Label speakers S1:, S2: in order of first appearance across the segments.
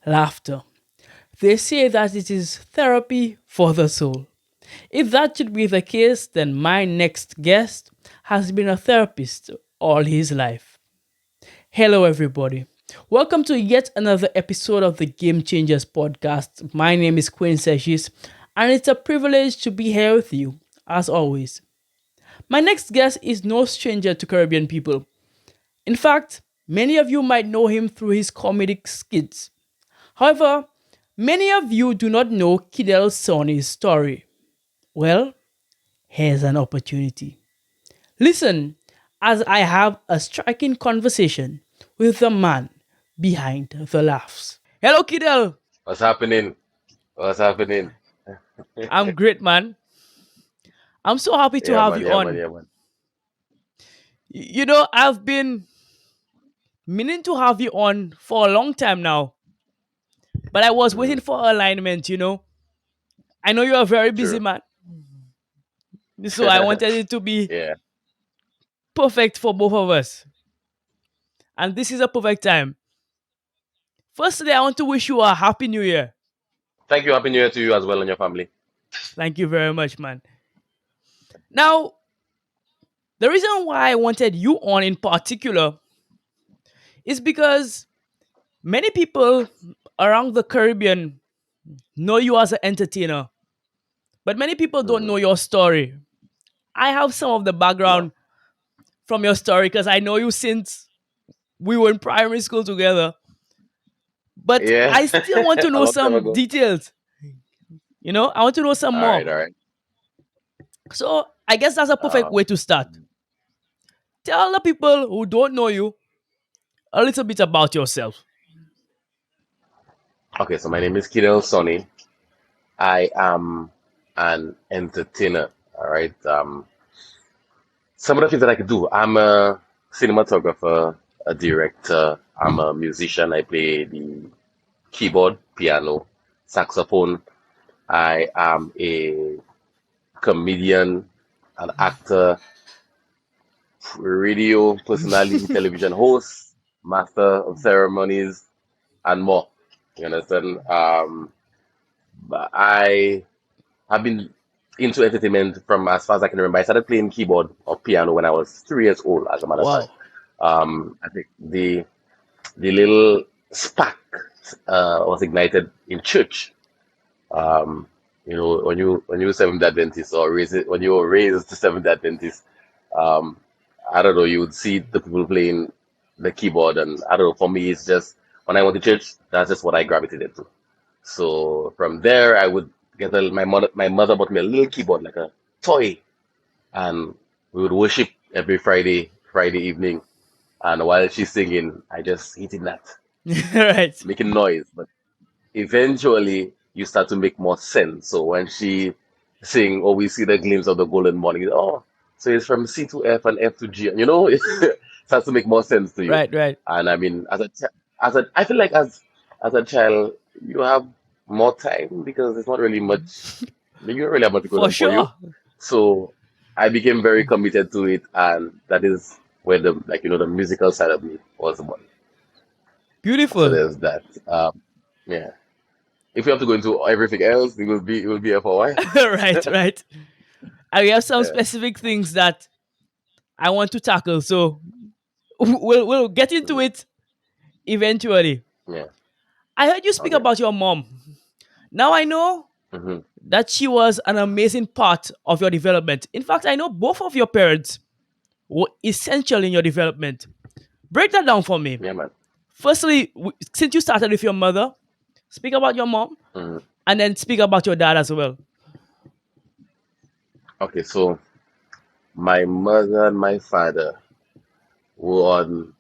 S1: laughter. They say that it is therapy for the soul. If that should be the case, then my next guest has been a therapist all his life. Hello, everybody. Welcome to yet another episode of the Game Changers podcast. My name is Quinn Seshis, and it's a privilege to be here with you, as always. My next guest is no stranger to Caribbean people. In fact, many of you might know him through his comedic skits. However, many of you do not know Kiedel Sonny's story. Well, here's an opportunity. Listen as I have a striking conversation with the man behind the laughs. Hello, Kiedel.
S2: What's happening? What's happening?
S1: I'm great, man. I'm so happy to
S2: Yeah,
S1: have
S2: man.
S1: you
S2: Yeah, man.
S1: on.
S2: Yeah, man.
S1: I've been meaning to have you on for a long time now, but I was
S2: Hmm.
S1: waiting for alignment. I know you're a very busy
S2: True.
S1: man, so I wanted it to be
S2: Yeah.
S1: perfect for both of us. And this is a perfect time. Firstly, I want to wish you a happy new year.
S2: Thank you. Happy New Year to you as well and your family.
S1: Thank you very much, man. Now, the reason why I wanted you on in particular is because many people around the Caribbean know you as an entertainer, but many people don't
S2: Hmm.
S1: know your story. I have some of the
S2: No.
S1: background from your story because I know you since we were in primary school together, but
S2: Yeah.
S1: I still want to
S2: A
S1: know
S2: long time
S1: some
S2: ago.
S1: details. I want to know some
S2: All right.
S1: more.
S2: All right.
S1: So I guess that's a perfect way
S2: Um,
S1: to start. Tell the people who don't know you a little bit about yourself.
S2: okay. So my name is Kiedel Sonny. I am an entertainer. All right. Some of the things that I could do. I'm a cinematographer, a director. I'm a musician. I play the keyboard, piano, saxophone. I am a comedian, an actor, radio personality, television host, master of ceremonies, and more. You understand? But I have been into entertainment from as far as I can remember. I started playing keyboard or piano when I was 3 years old, as a matter of fact.
S1: Wow.
S2: I think the little spark was ignited in church. Um, when you Seventh Adventist or when you were raised to Seventh Adventist, um, I don't know, you would see the people playing the keyboard, and I don't know. For me, it's just when I went to church, that's just what I gravitated to. So from there, I would my mother bought me a little keyboard, like a toy, and we would worship every Friday evening. And while she's singing, I just hitting that,
S1: Right.
S2: making noise. But eventually you start to make more sense. So when she sing, oh, we see the glimpse of the golden morning. Oh, so it's from C to F and F to G. It starts to make more sense to you.
S1: Right, right.
S2: And I mean, I feel like as a child, you have more time because there's not really much. You don't really have much going
S1: For
S2: on for you.
S1: sure.
S2: So I became very committed to it, and that is where the musical side of me was born. So
S1: Beautiful.
S2: there's that. Yeah. If we have to go into everything else, it will be here for a while.
S1: Right, right. I have some
S2: Yeah.
S1: specific things that I want to tackle. So we'll get into
S2: Mhm.
S1: it eventually.
S2: Yeah.
S1: I heard you speak
S2: Okay.
S1: about your mom. Now I know
S2: Hmm.
S1: that she was an amazing part of your development. In fact, I know both of your parents were essential in your development. Break that down for me.
S2: Yeah, man.
S1: Firstly, since you started with your mother, speak about your mom
S2: Hmm.
S1: and then speak about your dad as well.
S2: Okay, so my mother and my father were on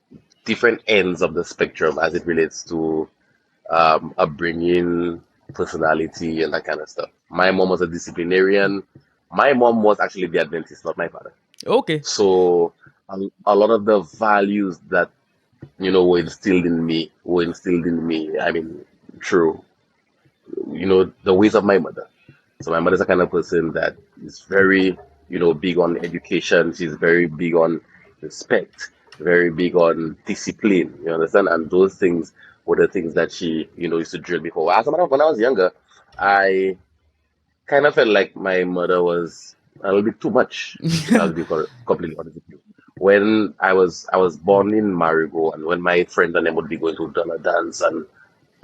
S2: different ends of the spectrum as it relates to upbringing, personality, and that kind of stuff. My mom was a disciplinarian. My mom was actually the Adventist, not my father.
S1: Okay.
S2: So a lot of the values that were instilled in me. I mean, through the ways of my mother. So my mother's the kind of person that is very big on education. She's very big on respect. very big on discipline. You understand? And those things were the things that she, used to drill me for. As a matter of when I was younger, I kind of felt like my mother was a little bit too much. I'll be completely honest with you. When I was born in Marigo, and when my friends and them would be going to Donna dance and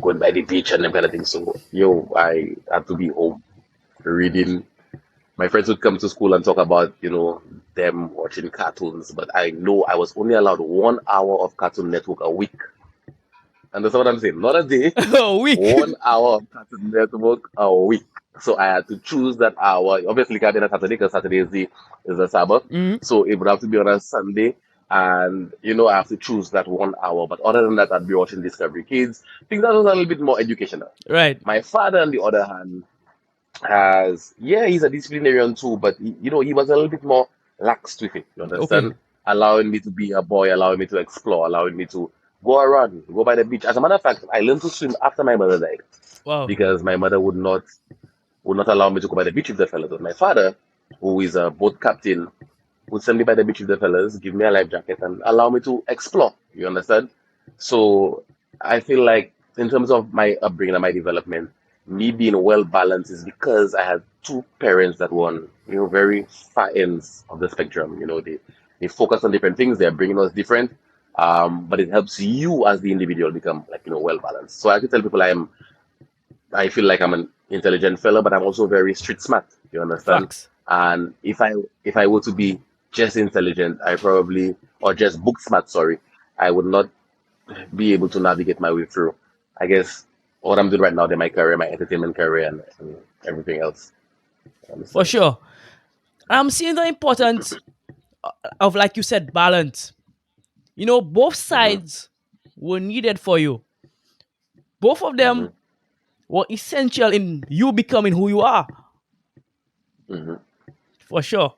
S2: going by the beach and them kind of things, so I had to be home reading. My friends would come to school and talk about, them watching cartoons, but I know I was only allowed 1 hour of Cartoon Network a week. Understand what I'm saying? Not a day,
S1: A week.
S2: 1 hour of Cartoon Network a week. So I had to choose that hour. Obviously, it can't be on a Saturday because Saturday is the Sabbath.
S1: Mhm.
S2: So it would have to be on a Sunday. And, I have to choose that 1 hour. But other than that, I'd be watching Discovery Kids. Things that was a little bit more educational.
S1: Right.
S2: My father, on the other hand, yeah, he's a disciplinarian too, but he was a little bit more lax with it. You
S1: Okay.
S2: understand? Allowing me to be a boy, allowing me to explore, allowing me to go around, go by the beach. As a matter of fact, I learned to swim after my mother died
S1: Wow.
S2: because my mother would not allow me to go by the beach with the fellas. But my father, who is a boat captain, would send me by the beach with the fellas, give me a life jacket, and allow me to explore. You understand? So I feel like, in terms of my upbringing and my development, me being well balanced is because I had two parents that were on, very far ends of the spectrum. They focus on different things. They're bringing us different, but it helps you as the individual become, like, well balanced. So I can tell people I feel like I'm an intelligent fella, but I'm also very street smart. You understand?
S1: Facts.
S2: And if I were to be just intelligent, I probably, or just book smart, sorry, I would not be able to navigate my way through. I guess what I'm doing right now, in my career, my entertainment career, and everything else. You
S1: For
S2: understand?
S1: sure. I'm seeing the importance of, like you said, balance. Both
S2: Hmm.
S1: sides were needed for you. Both of
S2: Hmm.
S1: them were essential in you becoming who you are.
S2: Hmm.
S1: For sure.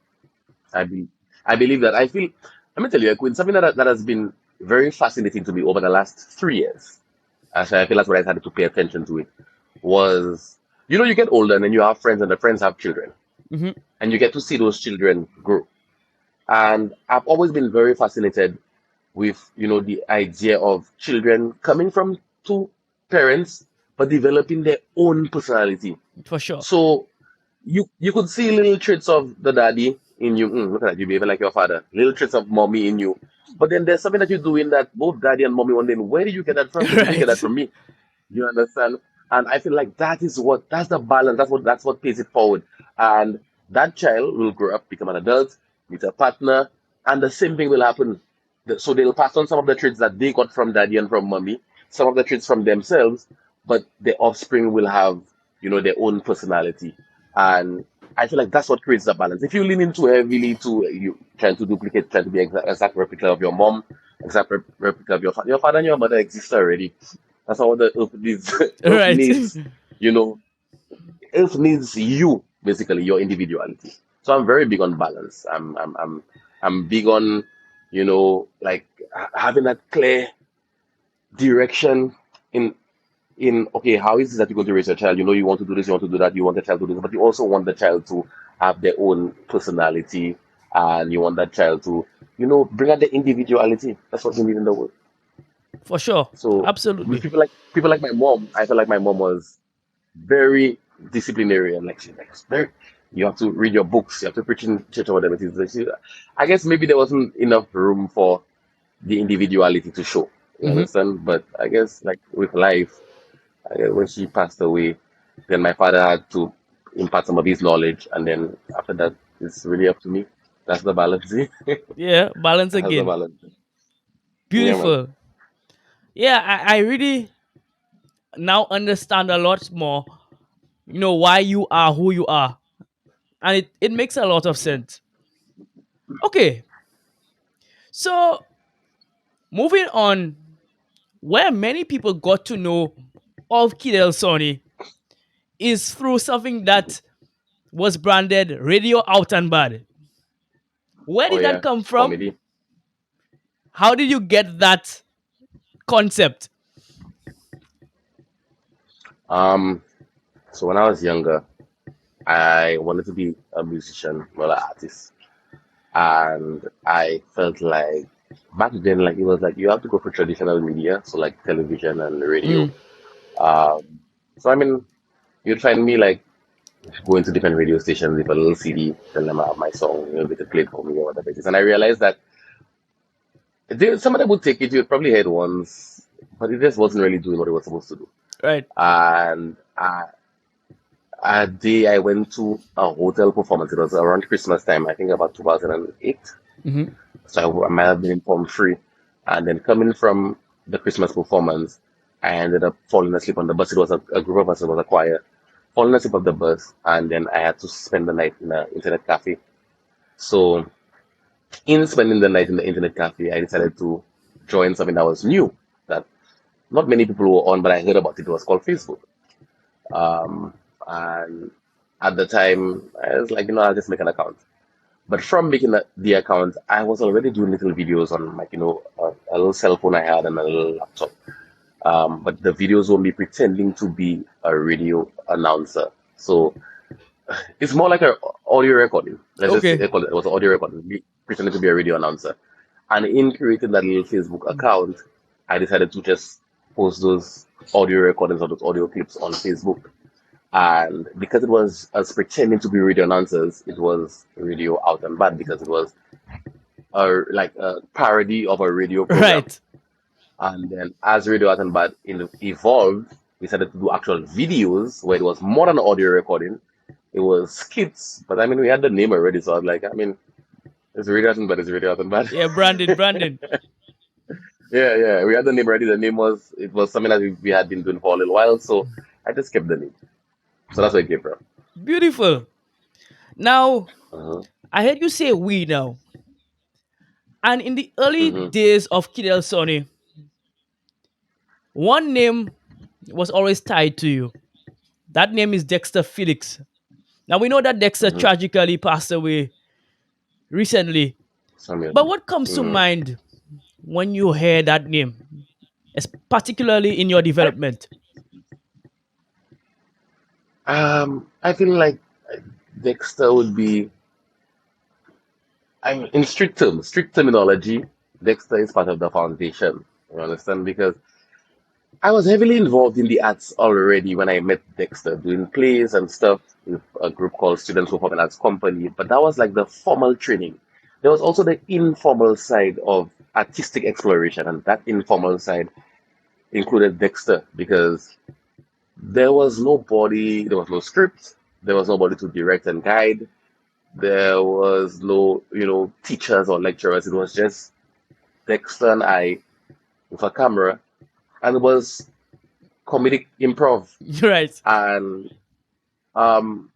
S2: I be, I believe that. I feel. Let me tell you, Quinn, something that has been very fascinating to me over the last 3 years. Actually, I feel that's what I started to pay attention to it. Was, you get older and then you have friends and the friends have children
S1: Hmm.
S2: and you get to see those children grow. And I've always been very fascinated with, the idea of children coming from two parents but developing their own personality.
S1: For sure.
S2: So you could see little traits of the daddy in you. Look at that, you behave like your father. Little traits of mommy in you. But then there's something that you do in that both daddy and mommy wondering, where did you get that from? Because you didn't get that
S1: Right.
S2: from me. You understand? And I feel like that's the balance. That's what pays it forward. And that child will grow up, become an adult, meet a partner, and the same thing will happen. So they'll pass on some of the traits that they got from daddy and from mommy, some of the traits from themselves, but the offspring will have, their own personality. And I feel like that's what creates the balance. If you lean into heavily to you trying to duplicate, trying to be exact replica of your mom, exact replica of your father and your mother exist already. That's not what the earth needs. Earth
S1: Right.
S2: needs, you know, Earth needs you, basically, your individuality. So I'm very big on balance. I'm big on, like, having that clear direction in okay, how is it that you're going to raise your child? You want to do this, you want to do that, you want the child to do this, but you also want the child to have their own personality, and you want that child to, bring out the individuality. That's what you need in the world.
S1: For sure.
S2: So with
S1: Absolutely.
S2: people like my mom, I feel like my mom was very disciplinarian. Like, she likes very. You have to read your books. You have to preach in church or whatever it is. I guess maybe there wasn't enough room for the individuality to show. You
S1: Hmm.
S2: understand? But I guess, like with life, I guess when she passed away, then my father had to impart some of his knowledge, and then after that, it's really up to me. That's the balance.
S1: Yeah. Balance
S2: That's the
S1: again.
S2: balance. Yeah, man.
S1: Beautiful. Yeah. I really now understand a lot more, why you are who you are. And it makes a lot of sense. Okay. So moving on, where many people got to know of Kiedel Sonny is through something that was branded Radio Out and Bad. Where
S2: Oh
S1: did that
S2: yeah,
S1: come from?
S2: comedy.
S1: How did you get that concept?
S2: Um, so when I was younger, I wanted to be a musician, well, an artist, and I felt like back then, like it was like you have to go for traditional media, so like television and radio.
S1: Mm,
S2: Um, so I mean, you'd find me like going to different radio stations with a little CD, tell them I have my song, they could play it for me or whatever it is. And I realized that some of them would take it, you'd probably hear it once, but it just wasn't really doing what it was supposed to do.
S1: right.
S2: And a day I went to a hotel performance. It was around Christmas time, I think about 2008.
S1: Hmm.
S2: So I might have been informed free. And then coming from the Christmas performance, I ended up falling asleep on the bus. It was a group of us, it was a choir. Falling asleep on the bus, and then I had to spend the night in an internet cafe. So, in spending the night in the internet cafe, I decided to join something that was new, that not many people were on, but I heard about it. It was called Facebook. And at the time, I was like, I'll just make an account. But from making the account, I was already doing little videos on, like, a little cell phone I had and a little laptop. But the videos were me pretending to be a radio announcer. So it's more like a audio recording. Let's just
S1: Okay.
S2: say it was audio recording, me pretending to be a radio announcer. And in creating that little Facebook account, I decided to just post those audio recordings or those audio clips on Facebook. And because it was us pretending to be radio announcers, it was radio out and bad because it was like a parody of a radio program.
S1: Right.
S2: And then as Radio Art and Bad evolved, we started to do actual videos where it was more than audio recording. It was skits, but I mean, we had the name already, so I was like, I mean, it's Radio Art and Bad, it's Radio Art and Bad.
S1: Yeah, Brandon, Brandon.
S2: Yeah, yeah, we had the name already. It was something that we had been doing for a little while, so I just kept the name. So that's where it came from.
S1: Beautiful. Now,
S2: Uh-huh.
S1: I heard you say we now. And in the early
S2: Hmm.
S1: days of Kiedel Sonny, one name was always tied to you. That name is Dexter Felix. Now we know that Dexter
S2: Hmm.
S1: tragically passed away recently.
S2: Samuel.
S1: But what comes to
S2: Mm.
S1: mind when you hear that name, particularly in your development?
S2: I feel like Dexter would be, I'm in strict terminology, Dexter is part of the foundation. You understand? Because I was heavily involved in the arts already when I met Dexter, doing plays and stuff with a group called Students Performing Arts Company. But that was like the formal training. There was also the informal side of artistic exploration, and that informal side included Dexter because there was no script, there was nobody to direct and guide, there was no, teachers or lecturers. It was just Dexter and I with a camera, and it was comedic improv.
S1: Right.
S2: And um,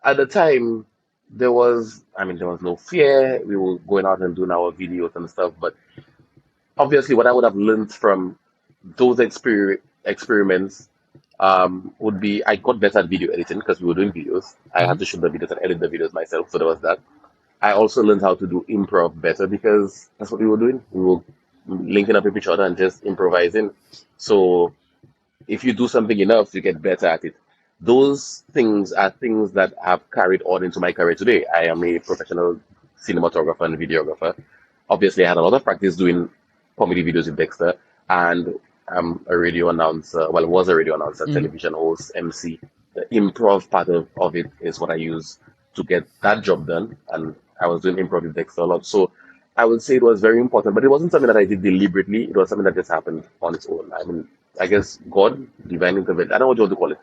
S2: at the time, there was no fear. We were going out and doing our videos and stuff. But obviously, what I would have learned from those experiments would be I got better at video editing because we were doing videos. I
S1: Hmm.
S2: had to shoot the videos and edit the videos myself. So there was that. I also learned how to do improv better because that's what we were doing. We were linking up with each other and just improvising. So if you do something enough, you get better at it. Those things are things that have carried on into my career today. I am a professional cinematographer and videographer. Obviously, I had a lot of practice doing comedy videos with Dexter, and I'm a radio announcer. Well, was a radio announcer,
S1: Hmm.
S2: television host, MC. The improv part of it is what I use to get that job done, and I was doing improv with Dexter a lot. So I would say it was very important, but it wasn't something that I did deliberately. It was something that just happened on its own. I mean, I guess God, divine intervention. I don't know what you want to call it,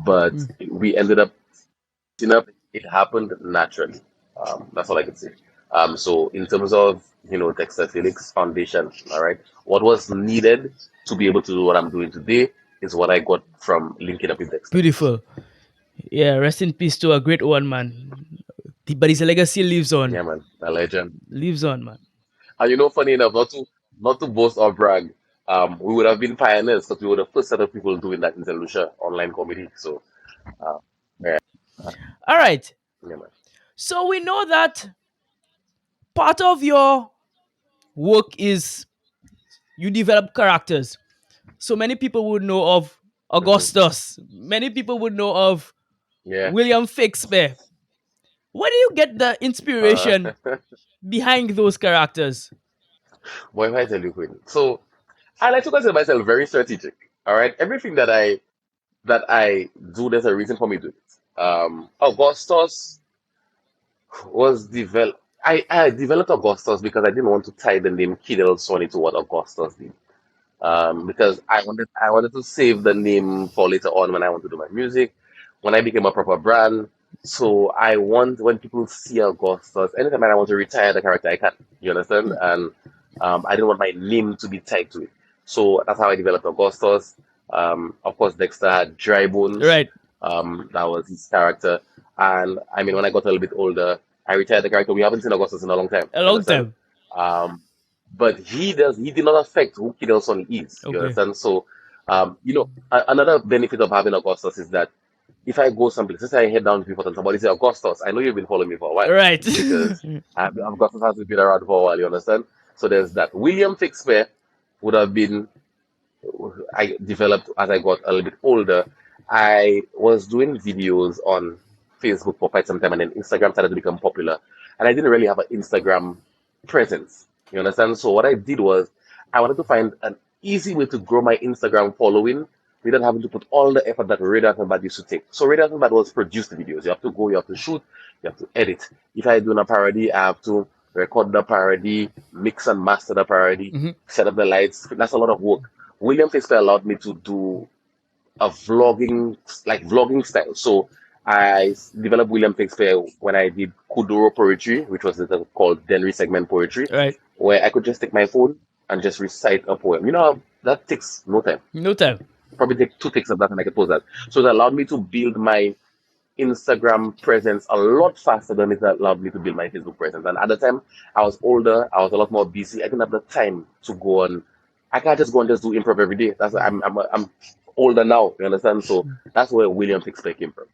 S2: but we ended up enough, it happened naturally. That's all I can say. So in terms of Dexter Felix Foundation, all right, what was needed to be able to do what I'm doing today is what I got from linking up with Dexter.
S1: Beautiful. Yeah, rest in peace to a great one, man. But his legacy lives on.
S2: Yeah, man, a legend.
S1: Lives on, man.
S2: And funny enough, not to boast or brag, we would have been pioneers because we were the first set of people doing that in St. Lucia online comedy. So uh, yeah,
S1: All right.
S2: yeah, man.
S1: So we know that part of your work is you develop characters. So many people would know of
S2: Hmm.
S1: Augustus. Many people would know of
S2: Yeah.
S1: William Shakespeare. Where do you get the
S2: Uh,
S1: inspiration behind those characters?
S2: Boy, if I tell you, Queen. So I like to consider myself very strategic. All right, everything that I do, there's a reason for me to do it. Augustus was developed. I developed Augustus because I didn't want to tie the name Kiedel Sonny to what Augustus did. Because I wanted to save the name for later on when I want to do my music, when I became a proper brand. So I want when people see Augustus, anytime I want to retire the character, I can. You understand? And I didn't want my name to be tied to it. So that's how I developed Augustus. Of course, Dexter had Dry Bones.
S1: Right.
S2: That was his character. And I mean, when I got a little bit older, I retired the character. We haven't seen Augustus in a long time.
S1: A
S2: You
S1: long
S2: understand?
S1: time.
S2: Um, but he did not affect who Kiedel Sonny is. You
S1: Okay.
S2: understand? So, another benefit of having Augustus is that if I go someplace, let's say I head down to people and somebody say Augustus, I know you've been following me for a while
S1: Right.
S2: because Augustus has been around for a while. You understand? So there's that. William Shakespeare would have been I developed as I got a little bit older. I was doing videos on Facebook for quite some time, and then Instagram started to become popular. And I didn't really have an Instagram presence. You understand? So what I did was I wanted to find an easy way to grow my Instagram following without having to put all the effort that Radio Bad used to take. So Radio Bad was produce the videos. You have to go, you have to shoot, you have to edit. If I do a parody, I have to record the parody, mix and master the parody,
S1: Mhm.
S2: set up the lights. That's a lot of work. William Shakespeare allowed me to do a vlogging style. So developed William Shakespeare when I did Kuduro poetry, which was called Denry segment poetry,
S1: Right.
S2: where I could just take my phone and just recite a poem. That takes no time.
S1: No time.
S2: Probably take two takes of that and I could post that. So it allowed me to build my Instagram presence a lot faster than it allowed me to build my Facebook presence. And at the time, I was older, I was a lot more busy. I didn't have the time to go on. I can't just go and just do improv every day. I'm older now. You understand? So that's where William Shakespeare came from.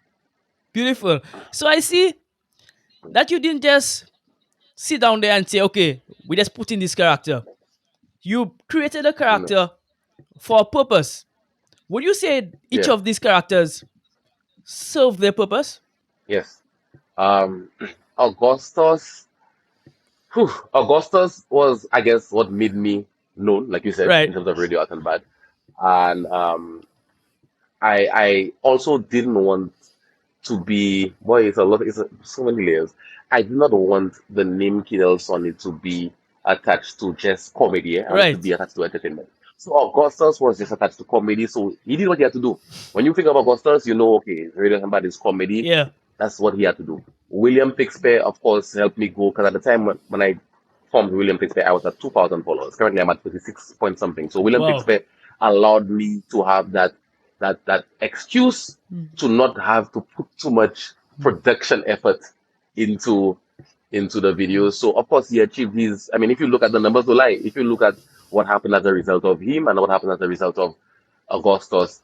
S1: Beautiful. So I see that you didn't just sit down there and say, okay, we just put in this character. You created a
S2: No.
S1: character for a purpose. Would you say each
S2: Yeah.
S1: of these characters serve their purpose?
S2: Yes. Um, Augustus. Augustus was, I guess, what made me known, like you said, in
S1: Right.
S2: terms of radio art and bad. And I also didn't want to be boy, so many layers. I did not want the name Kiedel Sonny to be attached to just comedy. I wanted to
S1: Right.
S2: be attached to entertainment. So Augustus was just attached to comedy. So he did what he had to do. When you think of Augustus, you know, okay, Radio Hamad is comedy.
S1: Yeah.
S2: That's what he had to do. William Shakespeare, of course, helped me go because at the time when I formed William Shakespeare, I was at 2,000 followers. Currently, I'm at 36 point something. So William
S1: Wow.
S2: Shakespeare allowed me to have that excuse to not have to put too much production effort into the videos. So of course he achieved his. I mean, if you look at the numbers, don't lie. If you look at what happened as a result of him and what happened as a result of Augustus,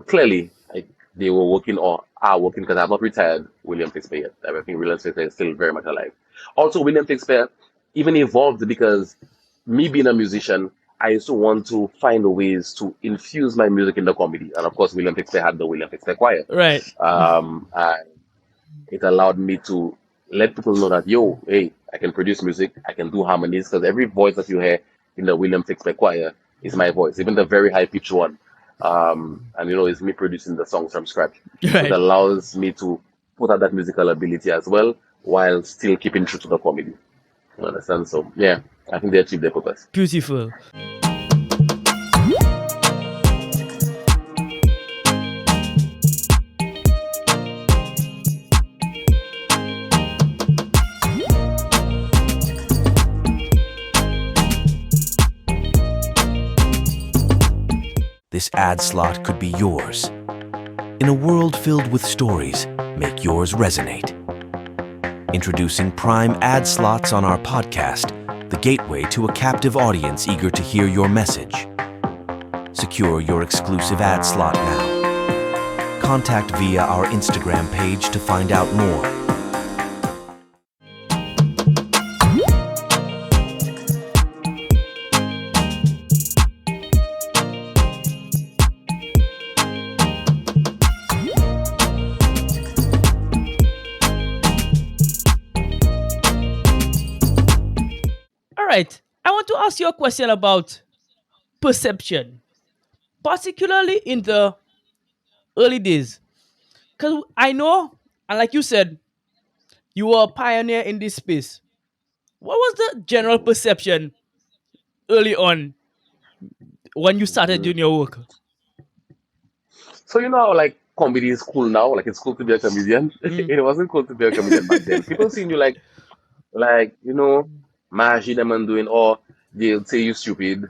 S2: clearly they were working or are working because I've not retired William Shakespeare yet. I think William Shakespeare is still very much alive. Also, William Shakespeare even evolved because me being a musician, I used to want to find ways to infuse my music in the comedy. And of course, William Shakespeare had the William Shakespeare Choir.
S1: Right.
S2: And it allowed me to let people know that, yo, hey, I can produce music, I can do harmonies, because every voice that you hear in the William Shakespeare Choir is my voice, even the very high pitched one. And it's me producing the songs from scratch. So it
S1: Right.
S2: allows me to put out that musical ability as well while still keeping true to the comedy. You understand? So yeah, I think they achieved their purpose.
S1: Beautiful.
S3: This ad slot could be yours. In a world filled with stories, make yours resonate. Introducing Prime ad slots on our podcast, the gateway to a captive audience eager to hear your message. Secure your exclusive ad slot now. Contact via our Instagram page to find out more.
S1: All right. I want to ask you a question about perception, particularly in the early days. Because I know, and like you said, you were a pioneer in this space. What was the general
S2: Mhm,
S1: perception early on when you started
S2: mhm.
S1: doing your work?
S2: So you know how like comedy is cool now, like it's cool to be a comedian.
S1: Mm,
S2: It wasn't cool to be a comedian back then. People seeing you like Maji them and doing, or they'll say you stupid,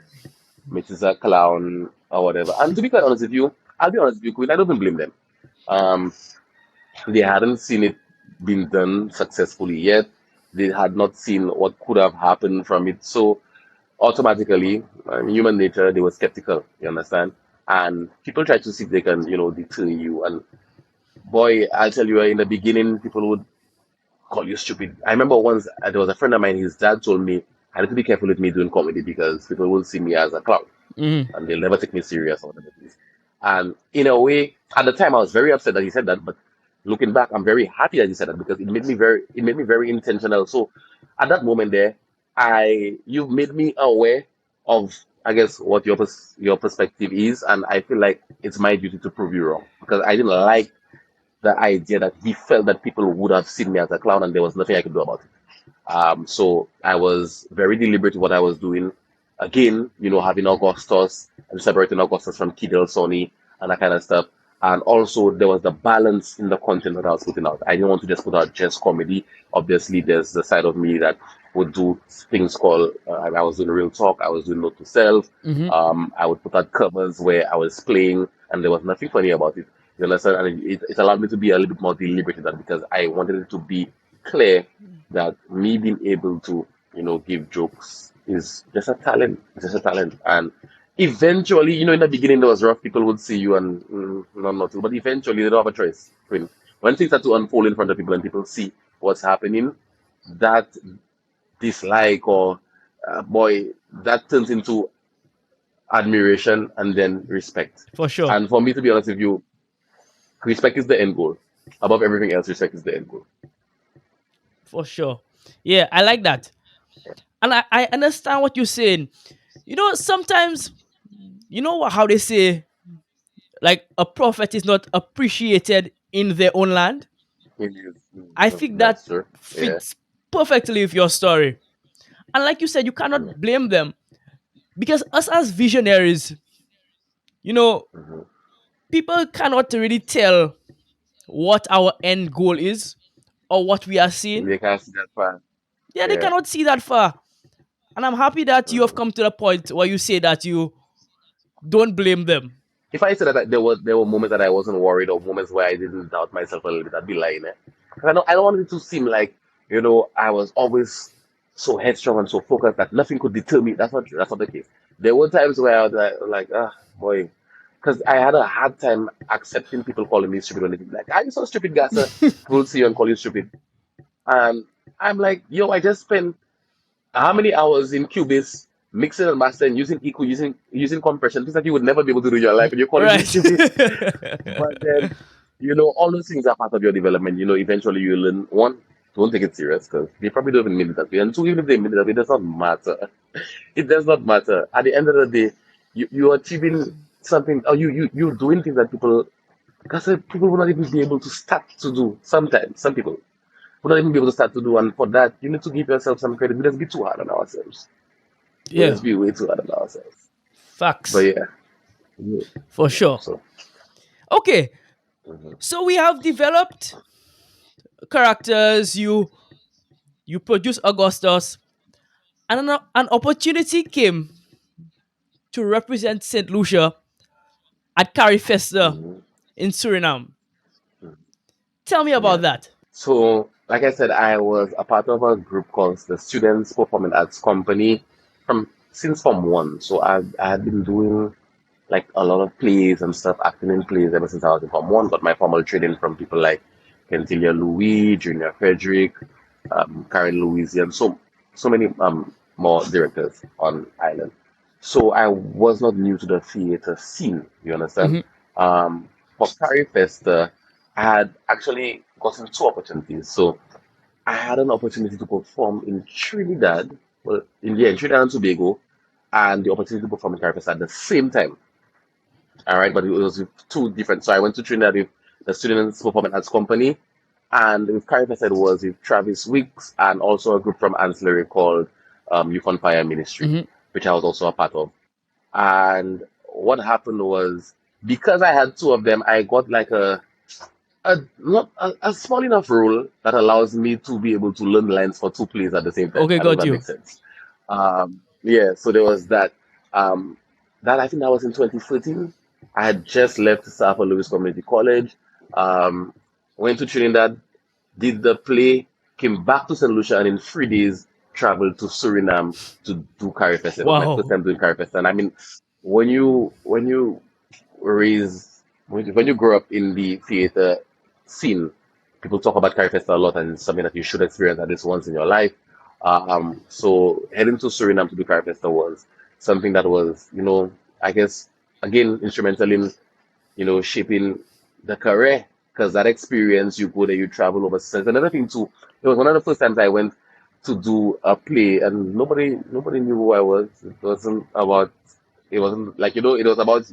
S2: which is a clown or whatever. And to be quite honest with you, I'll be honest with you, Queen, I don't even blame them. Um, they hadn't seen it been done successfully yet. They had not seen what could have happened from it. So automatically, human nature, they were skeptical. You understand? And people try to see if they can, deter you. And boy, I'll tell you, in the beginning, people would call you stupid. I remember once there was a friend of mine. His dad told me I had to be careful with me doing comedy because people will see me as a clown
S1: mm,
S2: and they'll never take me serious or whatever it is. And in a way, at the time, I was very upset that he said that. But looking back, I'm very happy that he said that because it made me very intentional. So at that moment there, you've made me aware of, I guess, what your perspective is, and I feel like it's my duty to prove you wrong because I didn't like the idea that he felt that people would have seen me as a clown and there was nothing I could do about it. So I was very deliberate in what I was doing. Again, having Augustus and separating Augustus from Kiedel Sonny and that kind of stuff. And also there was the balance in the content that I was putting out. I didn't want to just put out just comedy. Obviously, there's the side of me that would do things called, I was doing real talk, I was doing note to self.
S1: mm-hmm.
S2: I would put out covers where I was playing and there was nothing funny about it. You understand? And it allowed me to be a little bit more deliberate in that because I wanted it to be clear that me being able to, give jokes is just a talent. It's just a talent. And eventually, in the beginning, there was rough. People would see you and not to, but eventually, they don't have a choice. When things start to unfold in front of people and people see what's happening, that dislike or boy, that turns into admiration and then respect.
S1: For sure.
S2: And for me, to be honest with you, respect is the end goal. Above everything else, respect is the end goal.
S1: For sure. Yeah, I like that. And I understand what you're saying. Sometimes, how they say, like, a prophet is not appreciated in their own land?
S2: It is.
S1: I think that
S2: That's true. Yeah.
S1: fits perfectly with your story. And like you said, you
S2: Yeah.
S1: cannot blame them because us as visionaries, you know,
S2: Mhm.
S1: people cannot really tell what our end goal is or what we are seeing.
S2: They can't see that far.
S1: Yeah, they
S2: Yeah.
S1: cannot see that far. And I'm happy that you have
S2: Mhm.
S1: come to the point where you say that you don't blame them.
S2: If I said that there were moments that I wasn't worried or moments where I didn't doubt myself a little bit, I'd be lying. 'Cause I don't want it to seem like I was always so headstrong and so focused that nothing could deter me. That's not the case. There were times where I was like ah boy, because I had a hard time accepting people calling me stupid when they be like, "Are you so stupid, Gasa?" People would see you and call you stupid, and I'm like, yo, I just spent how many hours in Cubase mixing and mastering using equal using compression, things that you would never be able to do in your life, and you're calling me
S1: Right.
S2: stupid. But then, all those things are part of your development. Eventually you learn one, don't take it serious because they probably don't even mean it that way. And two, even if they mean it that way, it does not matter. It does not matter. At the end of the day, you're achieving something, or you're doing things that because people will not even be able to start to do sometimes. Some people will not even be able to start to do, and for that, you need to give yourself some credit. We just be too hard on ourselves. We
S1: Yeah,
S2: just be way too hard on ourselves. But
S1: facts.
S2: yeah, yeah,
S1: For
S2: yeah.
S1: sure.
S2: So.
S1: Okay,
S2: Mhm.
S1: so we have developed characters. You produce Augustus, and an opportunity came to represent Saint Lucia at Carifesta
S2: Mhm.
S1: in Suriname.
S2: Mhm.
S1: Tell me about
S2: Yeah.
S1: that.
S2: So, like I said, I was a part of a group called the Students Performing Arts Company from since Form 1. So I had been doing like a lot of plays and stuff, acting in plays ever since I was in Form 1. Got my formal training from people like Kentilia Louis, Junior Frederick, Karen Louisi, and so many more directors on island. So I was not new to the theater scene, you understand?
S1: Hmm.
S2: For Carrie Festa, I had actually gotten two opportunities. So I had an opportunity to perform in Trinidad well, in the end, Trinidad and Tobago, and the opportunity to perform in Carifest at the same time. All right, but it was with two different. So I went to Trinidad with the Students Performing Arts Company, and with Carifest it was with Travis Weeks and also a group from Ancillary called Youth on Fire Ministry,
S1: Mm-hmm.
S2: which I was also a part of. And what happened was because I had two of them, I got like a not a small enough role that allows me to be able to learn lines for two plays at the same time.
S1: Okay,
S2: I don't know if
S1: got
S2: that
S1: you.
S2: makes sense. Yeah, so there was that. Um, that I think that was in 2014. I had just left South Louis Community College. Um, went to Trinidad, did the play, came back to St. Lucia, and in 3 days traveled to Suriname to do Carry Fest. It was my first
S1: Wow.
S2: time doing Carry Fest, and I mean, when you raise when you grow up in the theater scene, people talk about Carry Fest a lot, and it's something that you should experience at least once in your life. So heading to Suriname to do Carry Fest was something that was, I guess, again, instrumental in shaping the career because that experience, you go there, you travel overseas. Another thing too, it was one of the first times I went to do a play, and nobody knew who I was. It wasn't like it was about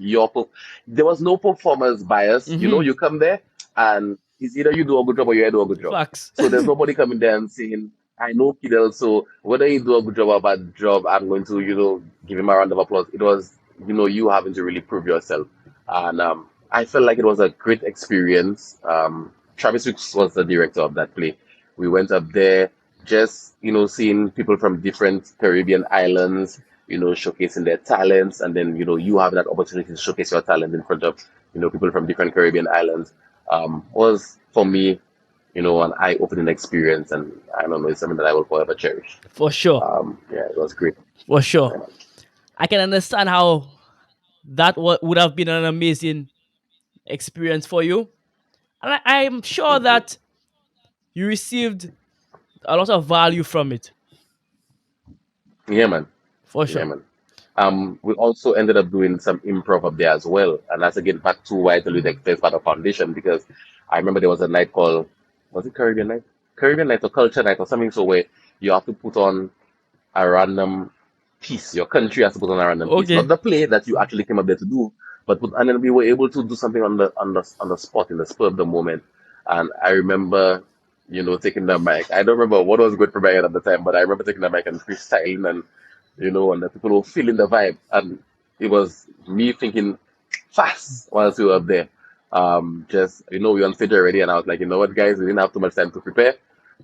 S2: there was no performance bias.
S1: Mm-hmm.
S2: You come there and it's either you do a good job or you do a good job.
S1: Facts.
S2: So there's nobody coming there and saying, I know Kiedel, so whether you do a good job or a bad job, I'm going to, give him a round of applause. It was, you having to really prove yourself. And I felt like it was a great experience. Travis Wicks was the director of that play. We went up there just, seeing people from different Caribbean islands, showcasing their talents. And then, you have that opportunity to showcase your talent in front of, people from different Caribbean islands. Was for me, an eye-opening experience. And I don't know, it's something that I will forever cherish.
S1: For sure.
S2: Yeah, it was great.
S1: For sure.
S2: Very much.
S1: I can understand how that would have been an amazing experience for you. And I'm sure
S2: Mhm.
S1: that you received a lot of value from it.
S2: Yeah, man.
S1: For
S2: Yeah,
S1: sure.
S2: man. We also ended up doing some improv up there as well, and that's again back to why I tell you the first part of foundation because I remember there was a night called was it Caribbean night or culture night or something so where you have to put on a random piece. Your country has to put on a random piece, not
S1: Okay.
S2: the play that you actually came up there to do, and then we were able to do something on the spot in the spur of the moment. And I remember, taking the mic. I don't remember what was good for my head at the time, but I remember taking the mic and freestyling and and the people were feeling the vibe. And it was me thinking fast whilst we were up there. Just we on stage already, and I was like, you know what, guys, we didn't have too much time to prepare,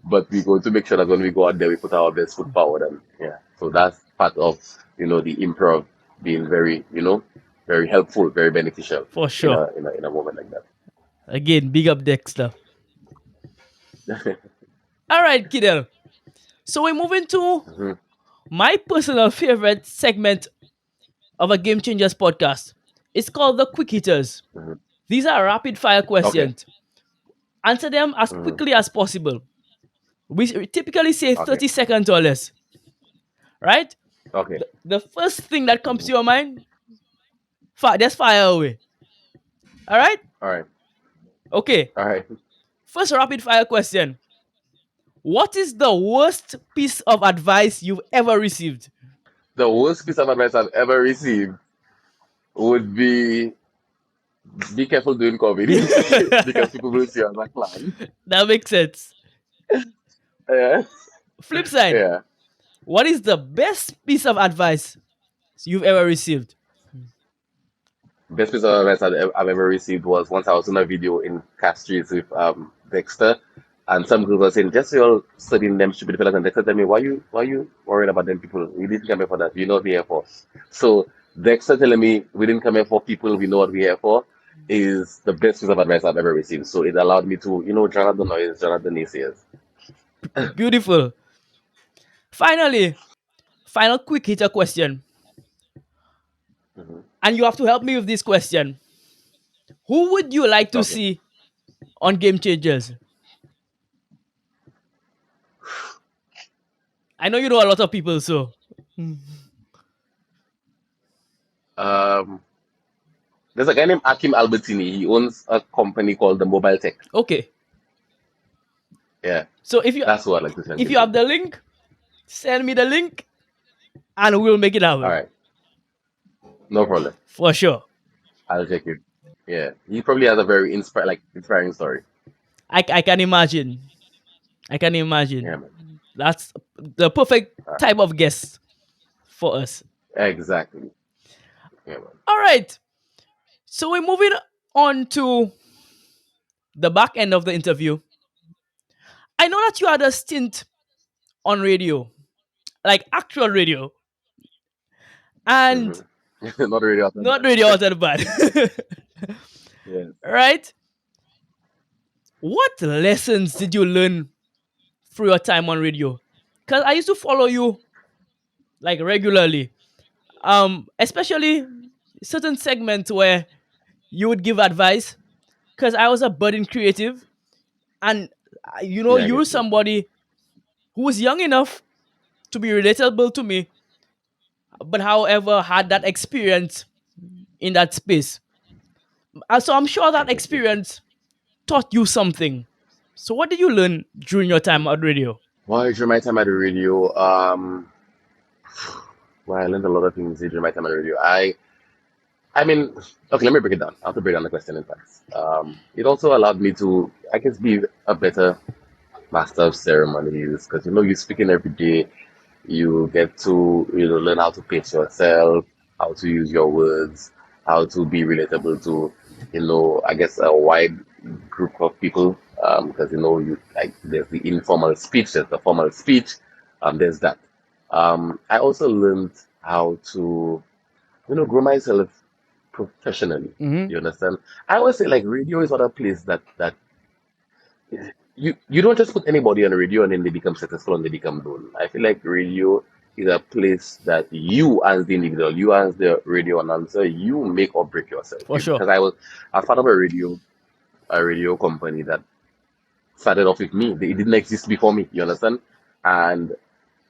S2: but we're going to make sure that when we go out there, we put our best foot forward, and yeah. So that's part of the improv being very very helpful, very beneficial
S1: For
S2: in
S1: sure.
S2: a moment like
S1: Again, big up Dexter.
S2: that.
S1: All right, Kidel. So we're moving to
S2: Mhm,
S1: my personal favorite segment of a Game Changers podcast. It's called the Quick Hitters.
S2: mhm.
S1: These are rapid fire
S2: Okay.
S1: questions. Answer them as
S2: Mhm.
S1: quickly as possible. We typically say
S2: Okay.
S1: 30 seconds or less, right?
S2: Okay.
S1: The first thing that comes
S2: Mhm.
S1: to your mind, just fire away. All right?
S2: All right.
S1: Okay.
S2: All right.
S1: First rapid fire question. What is the worst piece of advice you've ever received?
S2: The worst piece of advice I've ever received would be careful doing comedy because people will see you as a clown.
S1: That makes sense.
S2: Yeah.
S1: Flip side.
S2: Yeah.
S1: What is the best piece of advice you've ever received?
S2: Best piece of advice I've ever received was once I was in a video in Castries with Dexter, and some girls were saying, "Just you're studying them stupid fellas," and Dexter tell me, "Why you worried about them people? We didn't come here for that. We know what we're here for." So Dexter telling me we didn't come here for people. We know what we're here for is the best piece of advice I've ever received. So it allowed me to drown out the noise, drown out the naysayers.
S1: Beautiful. Finally, final quick hitter question.
S2: Mhm.
S1: And you have to help me with this question. Who would you like to
S2: Okay.
S1: see on Game Changers? I know you know a lot of people, so.
S2: Um, there's a guy named Akim Albertini. He owns a company called the Mobile Tech.
S1: Okay.
S2: Yeah,
S1: So if you
S2: that's who I'd like to see on
S1: if
S2: Game
S1: you have
S2: Changer.
S1: the link, send me the link. and we'll make it
S2: All
S1: happen
S2: right. No problem.
S1: for sure.
S2: I'll check it. Yeah. He probably has a very inspiring story.
S1: I can imagine. I can
S2: Yeah,
S1: imagine.
S2: man.
S1: That's the perfect
S2: All right.
S1: type of guest for us.
S2: Exactly. Yeah, man.
S1: All right. So we're moving on to the back end of the interview. I know that you had a stint on radio, like actual radio, and
S2: Not really after
S1: not
S2: that.
S1: radio outside the band.
S2: Yes.
S1: Right? What lessons did you learn through your time on radio? Because I used to follow you like regularly. Especially certain segments where you would give advice. Because I was a budding creative, and
S2: Yeah, I
S1: you were
S2: get you.
S1: somebody who was young enough to be relatable to me, but however had that experience in that space. So I'm sure
S2: I
S1: that
S2: get you.
S1: experience taught you something. So what did you learn during your time on radio?
S2: Well, during my time at the radio, well, I learned a lot of things during my time at the radio. I mean, okay, let me break it down. I have to break down the question in parts. It also allowed me to, I guess, be a better master of ceremonies because you're speaking every day. You get to learn how to pace yourself, how to use your words, how to be relatable to I guess a wide group of people. Because you like there's the informal speech, there's the formal speech, there's that. I also learned how to grow myself professionally.
S1: Mm-hmm.
S2: You understand? I always say like radio is not a place that you don't just put anybody on the radio and then they become successful and they become known. I feel like radio is a place that you as the individual, you as the radio announcer, you make or break yourself.
S1: For sure.
S2: Because I was part of a radio company that started off with me. It didn't exist before me. You understand? And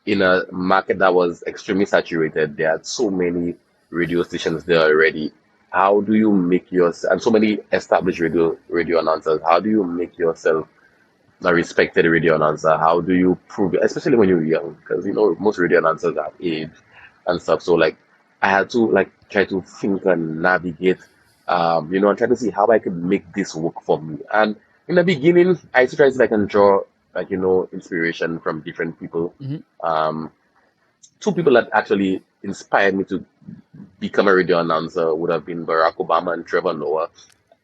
S2: in a market that was extremely saturated, there are so many radio stations there already. How do you make yourself, and so many established radio announcers, how do you make yourself a respected radio announcer? How do you prove it, especially when you're young? Because most radio announcers have age and stuff. So like, I had to like try to think and navigate, and try to see how I could make this work for me. And in the beginning, I used to try to like and draw like inspiration from different people.
S1: Mm-hmm.
S2: Um, Two people that actually inspired me to become a radio announcer would have been Barack Obama and Trevor Noah.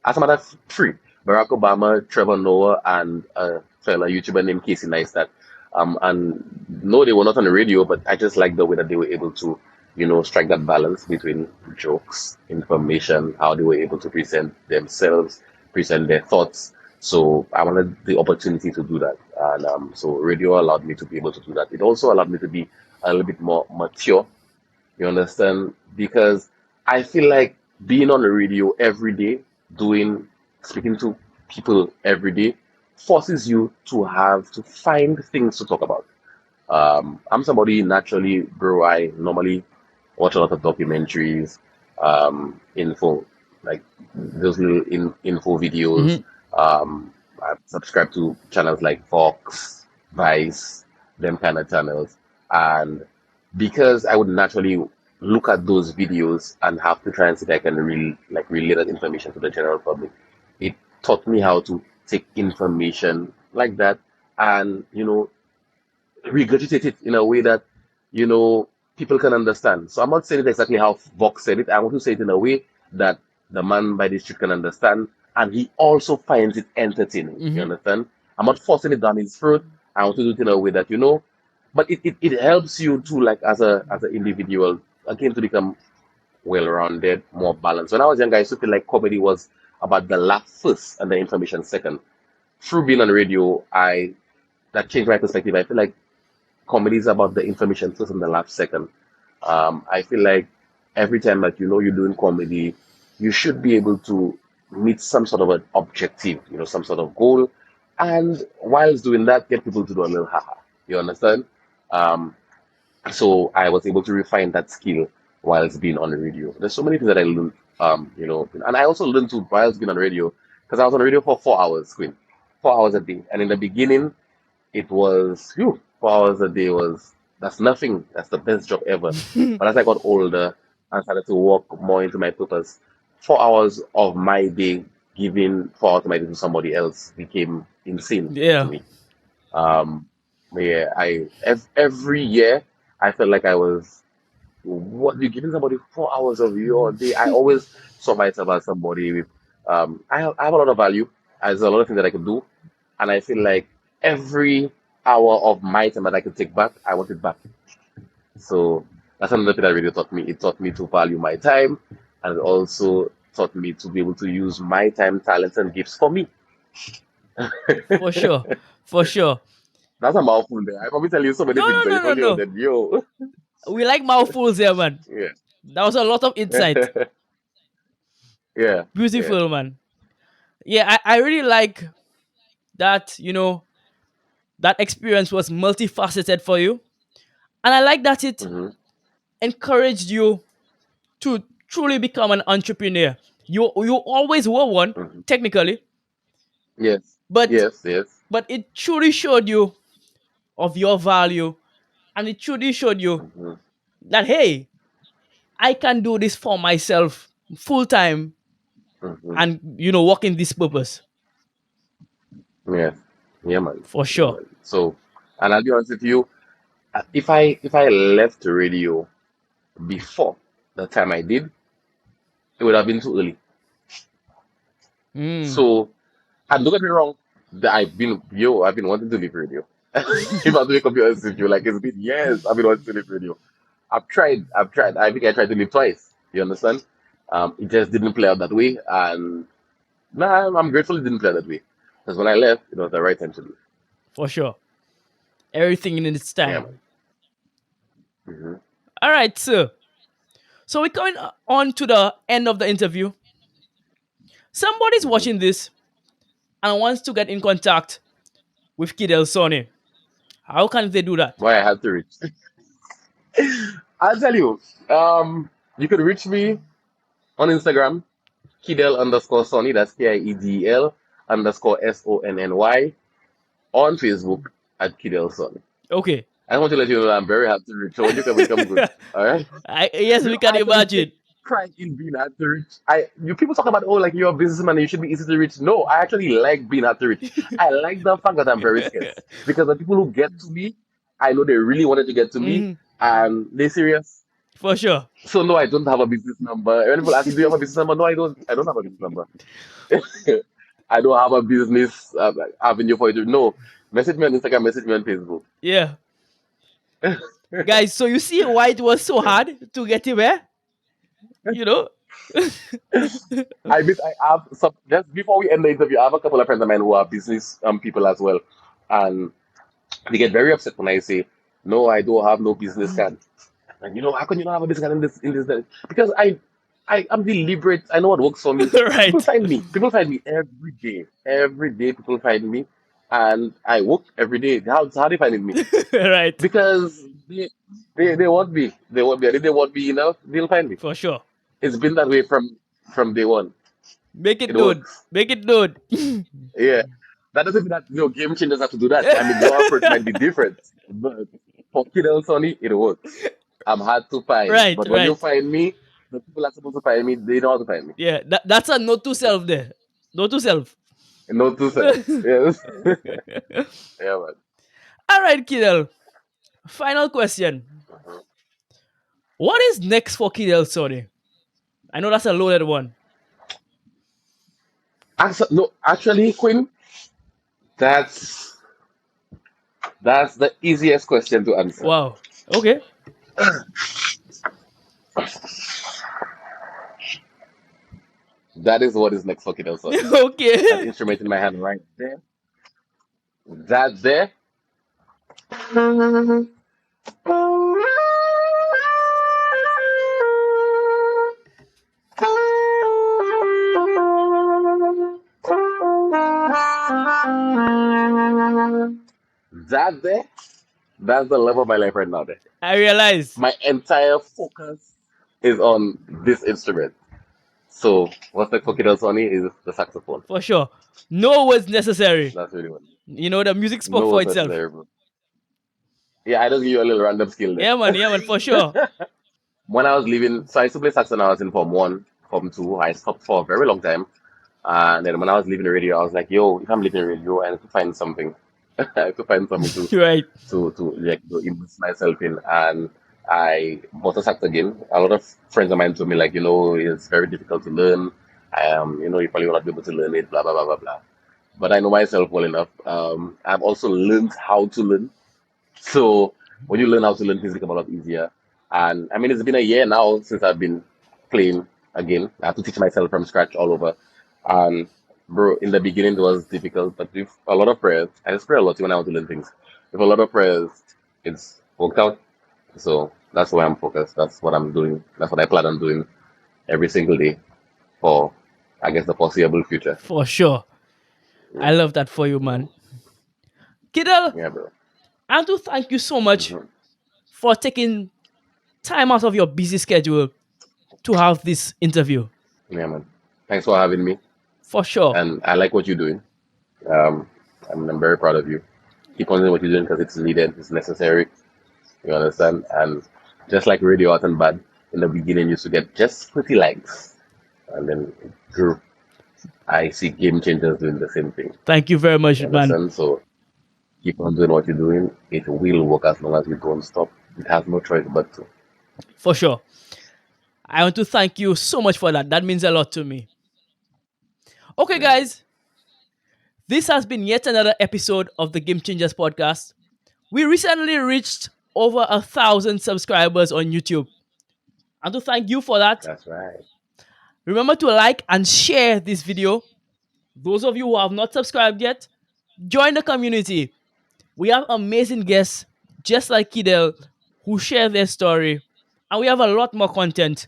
S2: As a matter of three, Barack Obama, Trevor Noah, and a fellow YouTuber named Casey Neistat. And no, they were not on the radio, but I just like the way that they were able to, strike that balance between jokes, information, how they were able to present themselves, present their thoughts. So I wanted the opportunity to do that. And so radio allowed me to be able to do that. It also allowed me to be a little bit more mature, you understand? Because I feel like being on the radio every day, speaking to people every day, forces you to find things to talk about. I'm somebody naturally, bro. I normally watch a lot of documentaries, info, like those little info videos.
S1: Mm-hmm.
S2: I subscribe to channels like Fox, Vice, them kind of channels. And because I would naturally look at those videos and have to try and see if I can relay that information to the general public, it taught me how to take information like that and regurgitate it in a way that you know people can understand. So I'm not saying it exactly how Vox said it. I want to say it in a way that the man by the street can understand, and he also finds it entertaining. You
S1: Mm-hmm.
S2: understand? I'm not forcing it down his throat. I want to do it in a way that but it helps you to like as an individual again to become well-rounded, more balanced. When I was younger, I used to feel like comedy was about the laugh first and the information second. Through being on radio, I that changed my perspective. I feel like comedy is about the information first and the laugh second. I feel like every time that you're doing comedy, you should be able to meet some sort of an objective, some sort of goal, and whilst doing that, get people to do a little haha. You understand? Um, so I was able to refine that skill whilst being on the radio. There's so many things that I learned, and I also learned to whilst being on radio because I was on the radio for 4 hours, Queen, 4 hours a day, and in the beginning it was 4 hours a day was That's nothing. That's the best job ever. But as I got older and started to walk more into my purpose, 4 hours of my day giving 4 hours of my day to somebody else became insane to
S1: Yeah.
S2: me. Um, yeah, every year I felt like I was, what, you're giving somebody 4 hours of your day. I always saw myself as somebody with, I have a lot of value. There's a lot of things that I can do, and I feel like every hour of my time that I can take back, I want it back. So that's another thing that really taught me. It taught me to value my time, and it also taught me to be able to use my time, talents, and gifts for me.
S1: For sure. For sure.
S2: That's a mouthful there. I probably tell you so many
S1: No,
S2: things
S1: no,
S2: that you
S1: no, no,
S2: probably
S1: no.
S2: wondered, yo.
S1: We like mouthfuls here, man.
S2: Yeah.
S1: That was a lot of insight.
S2: Yeah. Yeah.
S1: Beautiful, man. Yeah, I really like that, that experience was multifaceted for you. And I like that it
S2: Mm-hmm.
S1: encouraged you to truly become an entrepreneur. You always were one,
S2: Mm-hmm.
S1: technically,
S2: Yes.
S1: but
S2: Yes. Yes.
S1: it truly showed you of your value, and it truly showed you
S2: Mm-hmm.
S1: that, hey, I can do this for myself full time
S2: Mm-hmm.
S1: and work in this purpose.
S2: Yeah. Yeah, man.
S1: For
S2: Yeah,
S1: sure.
S2: man. So, and I'll be honest with you, if I left radio before the time I did, it would have been too early.
S1: Mm.
S2: So, and don't get me wrong, I've been wanting to leave radio. If I'm to be completely honest with you, like it's been years I've been wanting to leave radio. I've tried. I think I tried to leave twice. You understand? It just didn't play out that way, and nah, I'm grateful it didn't play out that way. Because when I left, it was the right time to leave.
S1: For sure. Everything in its
S2: Yeah,
S1: time.
S2: man. Hmm.
S1: All right, so we're coming on to the end of the interview. Somebody's
S2: Hmm.
S1: watching this and wants to get in contact with Kiedel Sonny. How can they do that?
S2: Why I had to reach? I'll tell you. You could reach me on Instagram, Kiedel underscore Sonny. That's Kiedel underscore Sonny. On Facebook at Kiedel Sonny.
S1: Okay.
S2: I want to let you know that I'm very hard to reach. So when you come good. All right.
S1: Yes, we can
S2: I actually take
S1: imagine.
S2: pride in being hard to reach. You people talk about, oh, like you're a businessman and you should be easy to reach. No, I actually like being hard to reach. I like the fact that I'm very scarce because the people who get to me, I know they really wanted to get to me
S1: Mhm.
S2: and they're serious.
S1: For sure.
S2: So no, I don't have a business number. When people ask me, do you have a business number? No, I don't. I don't have a business number. I don't have a business avenue for you to know. Message me on Instagram, message me on Facebook.
S1: Yeah. Guys, so you see why it was so hard to get him there? You know?
S2: I have some just before we end the interview, I have a couple of friends of mine who are business people as well. And they get very upset when I say, no, I don't have no business card. And how can you not have a business card in this? Because I'm deliberate. I know what works for me. People
S1: Right.
S2: find me. People find me every day. Every day people find me. And I work every day. How they finding me?
S1: Right.
S2: Because they want me. They want me. And if they want me enough, they'll find me.
S1: For sure.
S2: It's been that way from day one.
S1: Make it
S2: It
S1: known.
S2: works.
S1: Make it known.
S2: Yeah. That doesn't mean that game changers have to do that. I mean, your approach might be different, but for Kiedel Sonny, it works. I'm hard to find,
S1: Right,
S2: but when you
S1: right.
S2: find me, the people that are supposed to find me, they know how to find me.
S1: Yeah, that's a note to self there. Note to self.
S2: And no two sides. Yes. Yeah, man.
S1: All right, Kidel. Final question. What is next for Kidel Sonny? I know that's a loaded one.
S2: No, actually, Quinn, that's that's the easiest question to answer.
S1: Wow. Okay.
S2: That is what is next for Kiedel Sonny. That
S1: Okay.
S2: instrument in my hand right there. That there. That there. That's the love of my life right now. There.
S1: I realize.
S2: My entire focus is on this instrument. So what's next for Kiedel Sonny is the saxophone.
S1: For sure. No words necessary.
S2: That's really what.
S1: The music spoke
S2: No
S1: for
S2: was
S1: itself.
S2: necessary, bro. Yeah, I just give you a little random skill there.
S1: Yeah, man, for sure.
S2: When I was leaving, so I used to play sax when I was in Form 1, Form 2. I stopped for a very long time. And then when I was leaving the radio, I was like, yo, if I'm leaving radio, I have to find something. I have to find something
S1: Right.
S2: to immerse myself in. And I bought a sax again. A lot of friends of mine told me, like, it's very difficult to learn. You probably will not be able to learn it, blah, blah, blah, blah, blah. But I know myself well enough. I've also learned how to learn. So when you learn how to learn, things become a lot easier. And I mean, it's been a year now since I've been playing again. I have to teach myself from scratch all over. And bro, in the beginning it was difficult, but with a lot of prayers, I just pray a lot when I want to learn things. With a lot of prayers, it's worked out. So that's why I'm focused. That's what I'm doing. That's what I plan on doing every single day for, I guess, the foreseeable future.
S1: For sure. I
S2: Yeah,
S1: love that for you, man. Kiedel,
S2: yeah, bro.
S1: I want to thank you so much
S2: hmm
S1: for taking time out of your busy schedule to have this interview.
S2: Yeah, man. Thanks for having me.
S1: For sure.
S2: And I like what you're doing. Um, I'm very proud of you. Keep on doing what you're doing because it's needed, it's necessary. You understand? And just like Radio Art and Bad, in the beginning, you used to get just 20 likes, and then it grew. I see Game Changers doing the same thing.
S1: Thank you very much,
S2: You
S1: man.
S2: understand? So keep on doing what you're doing. It will work as long as you don't stop. It has no choice but to.
S1: For sure. I want to thank you so much for that. That means a lot to me. Okay,
S2: Yeah,
S1: guys, this has been yet another episode of the Game Changers podcast. We recently reached over 1,000 subscribers on YouTube. And to thank you for that,
S2: that's right.
S1: remember to like and share this video. Those of you who have not subscribed yet, join the community. We have amazing guests just like Kiedel who share their story. And we have a lot more content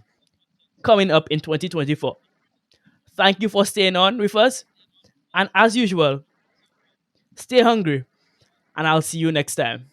S1: coming up in 2024. Thank you for staying on with us. And as usual, stay hungry. And I'll see you next time.